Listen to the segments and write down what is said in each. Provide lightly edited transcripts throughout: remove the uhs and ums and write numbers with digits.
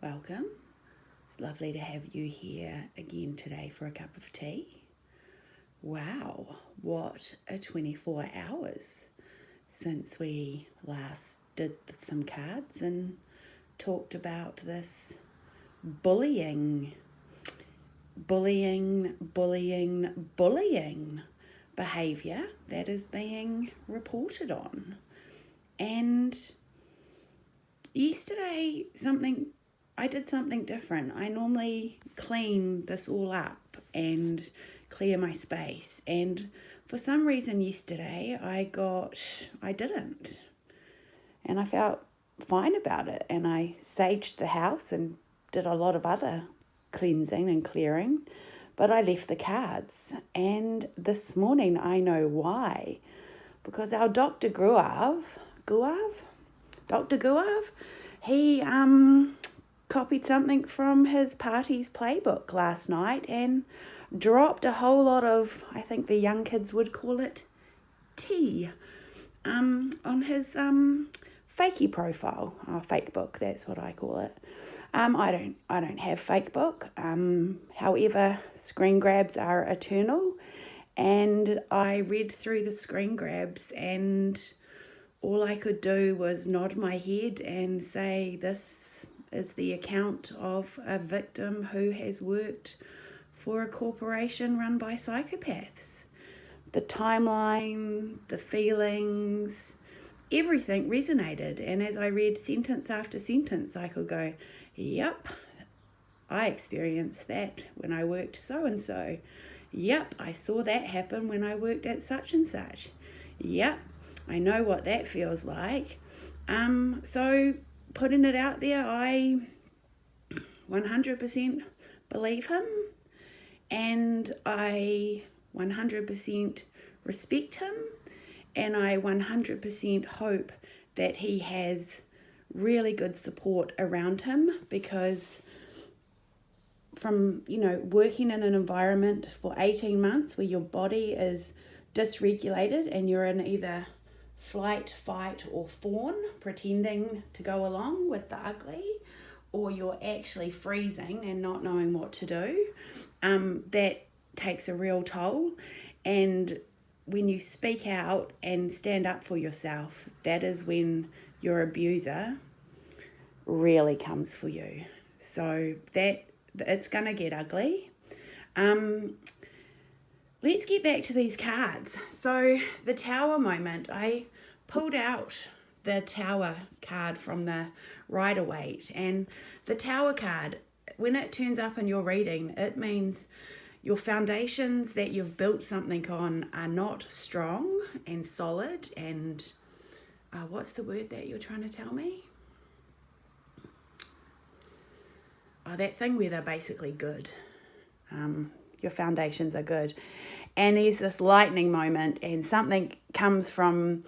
welcome. It's lovely to have you here again today for a cup of tea. Wow, what a 24 hours since we last did some cards and talked about this bullying behaviour that is being reported on. And yesterday I did something different. I normally clean this all up and clear my space, and for some reason yesterday I didn't, and I felt fine about it, and I saged the house and did a lot of other cleansing and clearing, but I left the cards. And this morning I know why, because our Dr. Guarav, he copied something from his party's playbook last night and dropped a whole lot of, I think the young kids would call it, tea on his fakey profile, or fake book, that's what I call it. I don't have fake book. However, screen grabs are eternal, and I read through the screen grabs, and all I could do was nod my head and say, this is the account of a victim who has worked for a corporation run by psychopaths. The timeline, the feelings, everything resonated. And as I read sentence after sentence, I could go, yep, I experienced that when I worked so-and-so. Yep, I saw that happen when I worked at such and such. Yep, I know what that feels like. So putting it out there, I 100% believe him, and I 100% respect him, and I 100% hope that he has really good support around him, because from, working in an environment for 18 months where your body is dysregulated and you're in either flight, fight, or fawn, pretending to go along with the ugly, or you're actually freezing and not knowing what to do, that takes a real toll. And when you speak out and stand up for yourself, that is when your abuser really comes for you. So that it's going to get ugly. Let's get back to these cards. So the Tower moment, I pulled out the Tower card from the Rider-Waite, and the Tower card, when it turns up in your reading, it means your foundations that you've built something on are not strong and solid, and what's the word that you're trying to tell me? That thing where they're basically good. Your foundations are good. And there's this lightning moment, and something comes from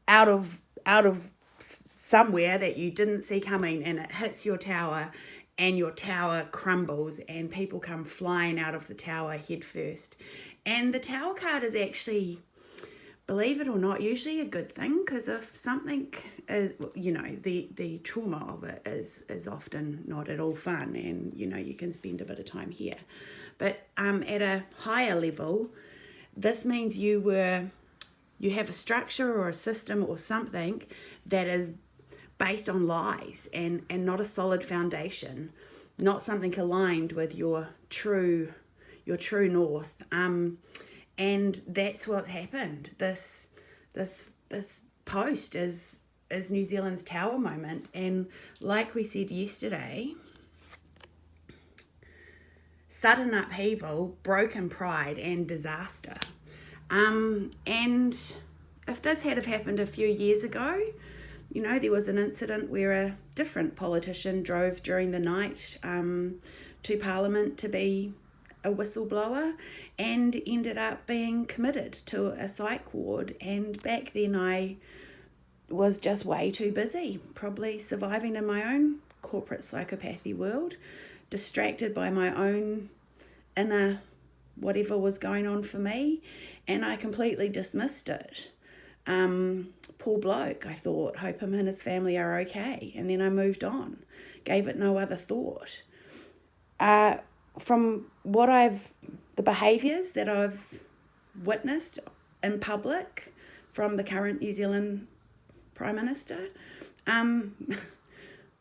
out of somewhere that you didn't see coming, and it hits your tower, and your tower crumbles, and people come flying out of the tower head first. And the Tower card is actually, believe it or not, usually a good thing, because if something is, the trauma of it is often not at all fun, and you can spend a bit of time here. But at a higher level, this means you have a structure or a system or something that is based on lies and not a solid foundation, not something aligned with your true north. And that's what's happened. This post is New Zealand's Tower moment, and like we said yesterday, sudden upheaval, broken pride, and disaster. And if this had have happened a few years ago, there was an incident where a different politician drove during the night to Parliament to be a whistleblower and ended up being committed to a psych ward. And back then I was just way too busy, probably surviving in my own corporate psychopathy world, distracted by my own inner whatever was going on for me, and I completely dismissed it. Poor bloke, I thought, hope him and his family are okay, and then I moved on. gave it no other thought. From the behaviours that I've witnessed in public from the current New Zealand Prime Minister,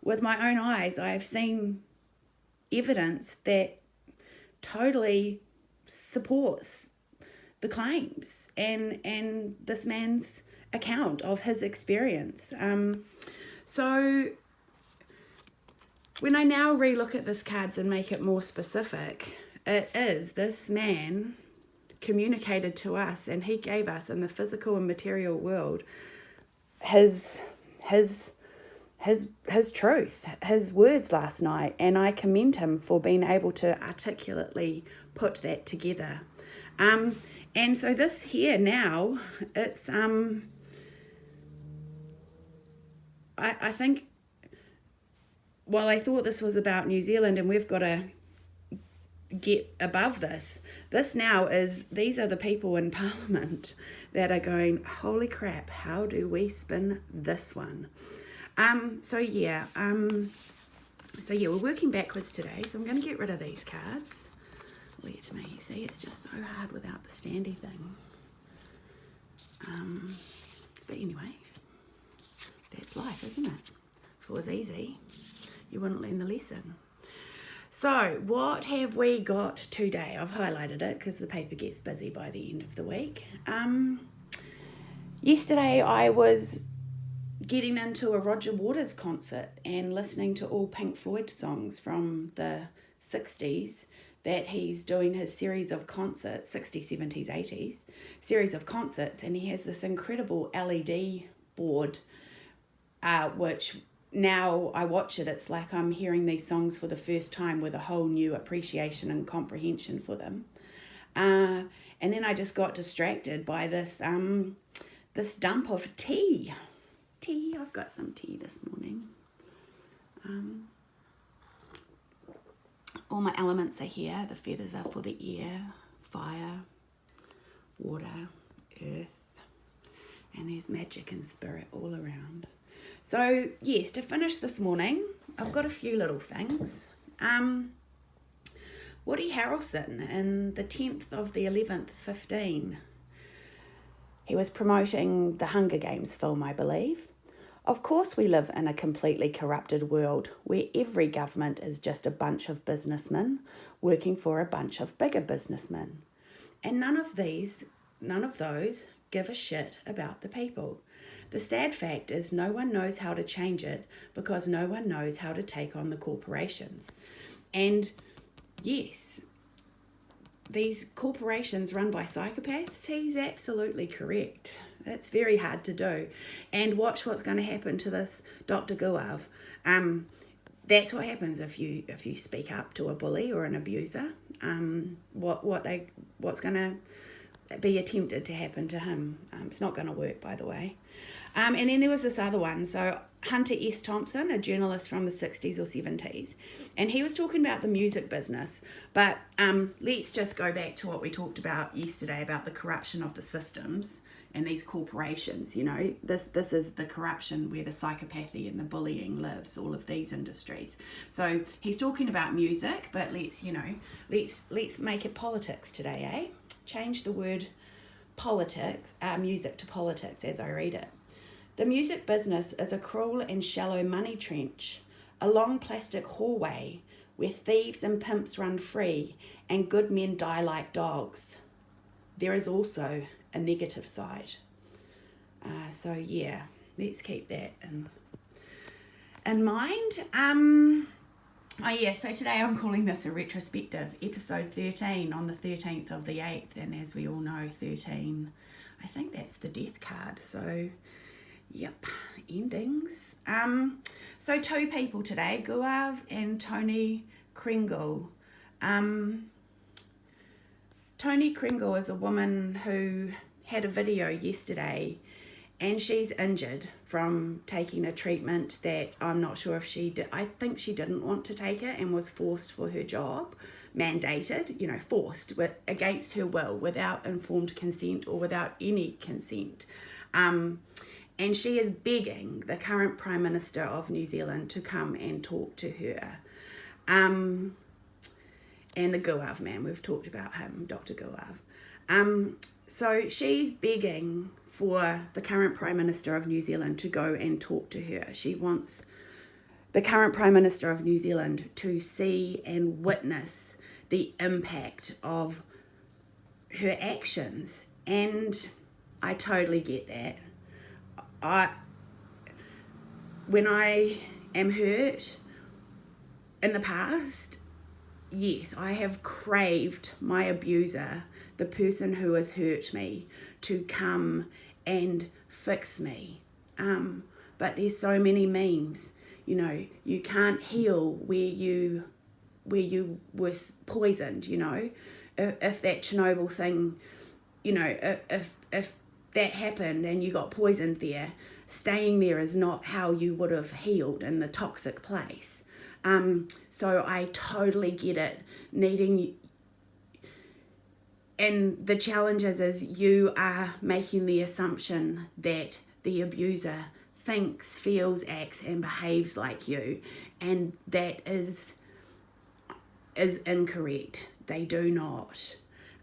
with my own eyes, I have seen evidence that totally supports the claims and this man's account of his experience. So when I now relook at this cards and make it more specific, it is this man communicated to us, and he gave us in the physical and material world his truth, his words last night, and I commend him for being able to articulately put that together. And so this here now, it's I think, while I thought this was about New Zealand and we've got to get above this now is, these are the people in Parliament that are going, holy crap, how do we spin this one? So we're working backwards today, so I'm going to get rid of these cards. Let me see, it's just so hard without the standy thing. But anyway, that's life, isn't it? If it was easy, you wouldn't learn the lesson. So what have we got today? I've highlighted it because the paper gets busy by the end of the week. Yesterday I was getting into a Roger Waters concert and listening to all Pink Floyd songs from the 60s, that he's doing his series of concerts, 60s, 70s, 80s, series of concerts, and he has this incredible LED board, which now I watch it, it's like I'm hearing these songs for the first time with a whole new appreciation and comprehension for them. And then I just got distracted by this dump of tea. I've got some tea this morning. All my elements are here. The feathers are for the air, fire, water, earth, and there's magic and spirit all around. So yes, to finish this morning, I've got a few little things. Woody Harrelson in the 10th of the 11th, 15. He was promoting the Hunger Games film, I believe. Of course we live in a completely corrupted world where every government is just a bunch of businessmen working for a bunch of bigger businessmen. And none of those give a shit about the people. The sad fact is no one knows how to change it because no one knows how to take on the corporations. And yes, these corporations run by psychopaths, he's absolutely correct. It's very hard to do. And watch what's going to happen to this Dr. Guarav. That's what happens if you speak up to a bully or an abuser. What's going to be attempted to happen to him. It's not going to work, by the way. And then there was this other one. So Hunter S. Thompson, a journalist from the 60s or 70s, and he was talking about the music business. But let's just go back to what we talked about yesterday about the corruption of the systems and these corporations. You know, this is the corruption where the psychopathy and the bullying lives, all of these industries. So he's talking about music, but let's make it politics today, eh? Change the word music to politics as I read it. The music business is a cruel and shallow money trench, a long plastic hallway where thieves and pimps run free and good men die like dogs. There is also a negative side. So yeah, let's keep that in mind. So today I'm calling this a retrospective, episode 13 on the 13th of the 8th, and as we all know, 13, I think that's the death card, so yep, endings. So two people today, Guarav and Toni Crengle. Toni Crengle is a woman who had a video yesterday, and she's injured from taking a treatment that I'm not sure if she did. I think she didn't want to take it and was forced for her job, mandated, forced against her will, without informed consent or without any consent. And she is begging the current Prime Minister of New Zealand to come and talk to her. And the Guarav man, we've talked about him, Dr. Guarav. So she's begging for the current Prime Minister of New Zealand to go and talk to her. She wants the current Prime Minister of New Zealand to see and witness the impact of her actions. And I totally get that. When I am hurt in the past, yes, I have craved my abuser, the person who has hurt me, to come and fix me. But there's so many memes, you know, you can't heal where you were poisoned, you know. If that Chernobyl thing, you know, if that happened and you got poisoned there, staying there is not how you would have healed in the toxic place. So I totally get it, needing, and the challenge is you are making the assumption that the abuser thinks, feels, acts and behaves like you, and that is incorrect. They do not.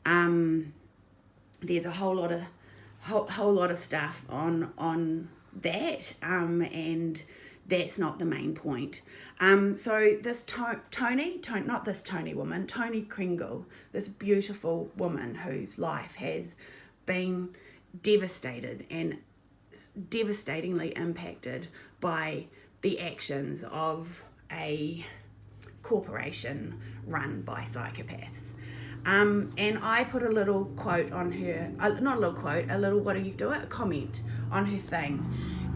There's a whole lot of stuff on that, and that's not the main point. So this Toni, not this Toni woman, Toni Crengle, this beautiful woman whose life has been devastated and devastatingly impacted by the actions of a corporation run by psychopaths. And I put a little quote on her, not a little quote, a little, a comment on her thing.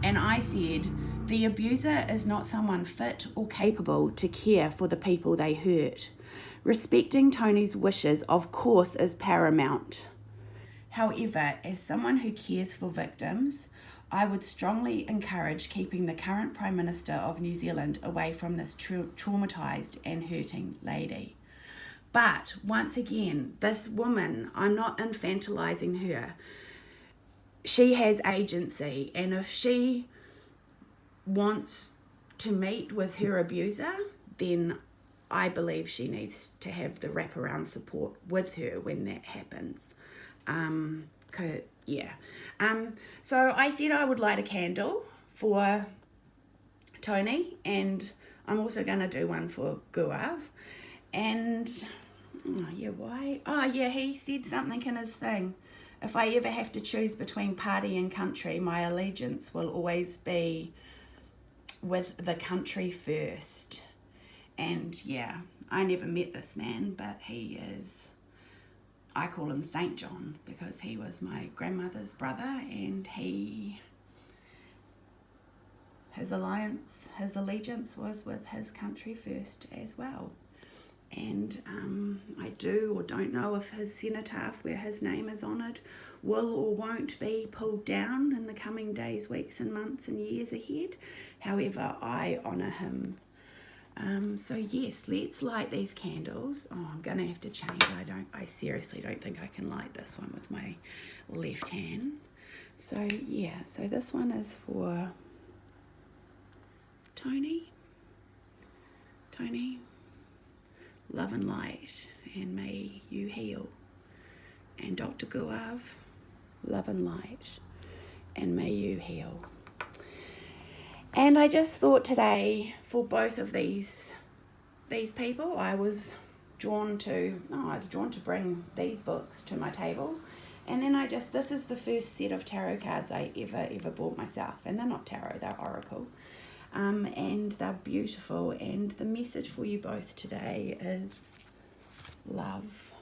And I said, the abuser is not someone fit or capable to care for the people they hurt. Respecting Toni's wishes, of course, is paramount. However, as someone who cares for victims, I would strongly encourage keeping the current Prime Minister of New Zealand away from this traumatised and hurting lady. But once again, this woman, I'm not infantilizing her. She has agency, and if she wants to meet with her abuser, then I believe she needs to have the wraparound support with her when that happens. So I said I would light a candle for Toni, and I'm also going to do one for Guarav. And why? He said something in his thing. If I ever have to choose between party and country, my allegiance will always be with the country first. And yeah, I never met this man, but he is, I call him Saint John because he was my grandmother's brother, and his allegiance was with his country first as well. And I do or don't know if his cenotaph where his name is honoured will or won't be pulled down in the coming days, weeks and months and years ahead. However, I honour him. So yes, let's light these candles. Oh, I'm going to have to change. I seriously don't think I can light this one with my left hand. So yeah, so this one is for Toni. Toni, love and light, and may you heal. And Dr. Guarav, love and light, and may you heal. And I just thought today, for both of these people, I was drawn to bring these books to my table. And then this is the first set of tarot cards I ever bought myself. And they're not tarot, they're oracle. And they're beautiful. And the message for you both today is love.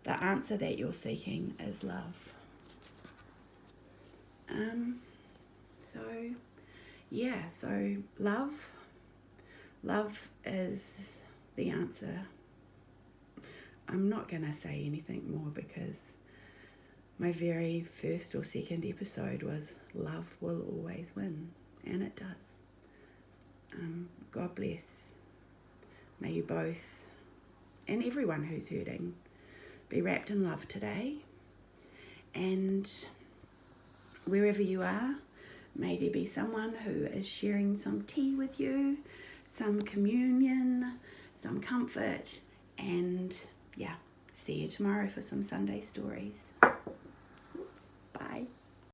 The answer that you're seeking is love. So love is the answer. I'm not going to say anything more because my very first or second episode was love will always win, and it does. God bless. May you both, and everyone who's hurting, be wrapped in love today. And wherever you are, may there be someone who is sharing some tea with you, some communion, some comfort, and yeah, see you tomorrow for some Sunday stories.